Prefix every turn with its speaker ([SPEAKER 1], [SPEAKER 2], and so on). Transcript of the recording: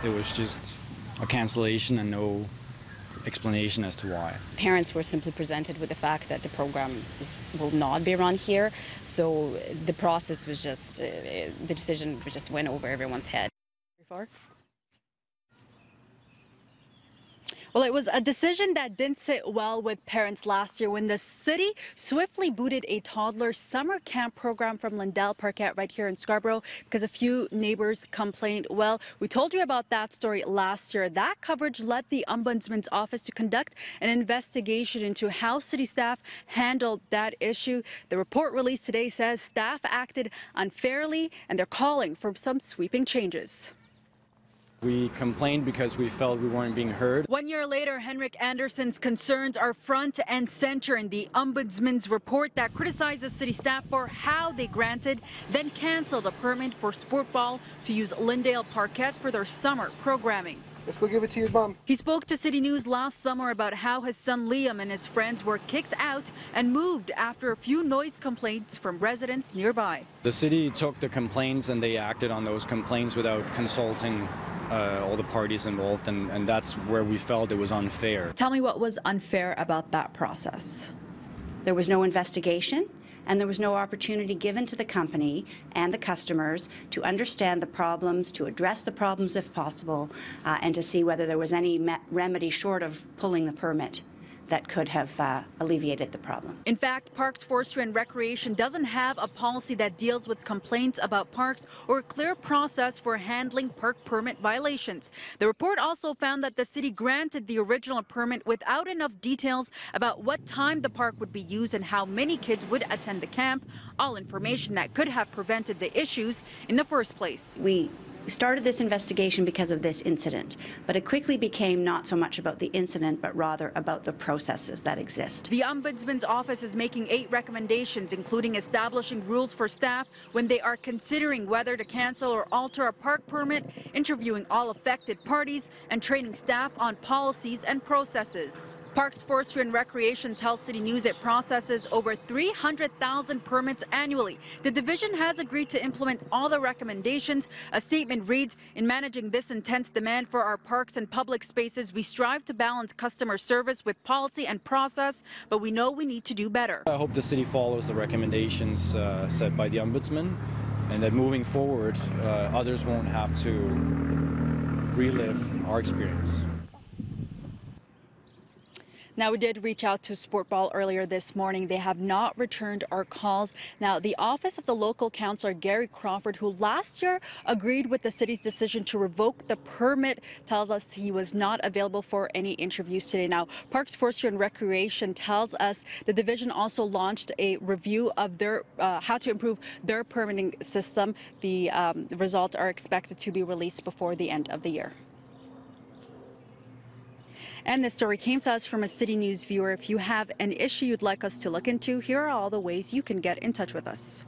[SPEAKER 1] It was just a cancellation and no explanation as to why.
[SPEAKER 2] Parents were simply presented with the fact that the program will not be run here, so the process was just, the decision just went over everyone's head.
[SPEAKER 3] Well, it was a decision that didn't sit well with parents last year when the city swiftly booted a toddler summer camp program from Lindell Parkette right here in Scarborough because a few neighbors complained. Well, we told you about that story last year. That coverage led the Ombudsman's office to conduct an investigation into how city staff handled that issue. The report released today says staff acted unfairly and they're calling for some sweeping changes.
[SPEAKER 1] We complained because we felt we weren't being heard.
[SPEAKER 3] 1 year later, Henrik Anderson's concerns are front and center in the Ombudsman's report that criticizes city staff for how they granted, then canceled a permit for Sportball to use Lindale Parkette for their summer programming.
[SPEAKER 4] Let's go give it to your mom.
[SPEAKER 3] He spoke to CityNews last summer about how his son Liam and his friends were kicked out and moved after a few noise complaints from residents nearby.
[SPEAKER 1] The city took the complaints and they acted on those complaints without consulting all the parties involved, and that's where we felt it was unfair.
[SPEAKER 3] Tell me what was unfair about that process.
[SPEAKER 5] There was no investigation, and there was no opportunity given to the company and the customers to understand the problems, to address the problems if possible, and to see whether there was any remedy short of pulling the permit that could have alleviated the problem.
[SPEAKER 3] In fact, Parks, Forestry and Recreation doesn't have a policy that deals with complaints about parks or a clear process for handling park permit violations. The report also found that the city granted the original permit without enough details about what time the park would be used and how many kids would attend the camp, all information that could have prevented the issues in the first place.
[SPEAKER 5] We started this investigation because of this incident, but it quickly became not so much about the incident, but rather about the processes that exist.
[SPEAKER 3] The Ombudsman's office is making 8 recommendations, including establishing rules for staff when they are considering whether to cancel or alter a park permit, interviewing all affected parties, and training staff on policies and processes. Parks, Forestry and Recreation tells CityNews it processes over 300,000 permits annually. The division has agreed to implement all the recommendations. A statement reads, "In managing this intense demand for our parks and public spaces, we strive to balance customer service with policy and process, but we know we need to do better."
[SPEAKER 1] I hope the city follows the recommendations set by the Ombudsman, and that moving forward, others won't have to relive our experience.
[SPEAKER 3] Now, we did reach out to Sportball earlier this morning. They have not returned our calls. Now, the office of the local councillor, Gary Crawford, who last year agreed with the city's decision to revoke the permit, tells us he was not available for any interviews today. Now, Parks, Forestry and Recreation tells us the division also launched a review of their how to improve their permitting system. The results are expected to be released before the end of the year. And this story came to us from a CityNews viewer. If you have an issue you'd like us to look into, here are all the ways you can get in touch with us.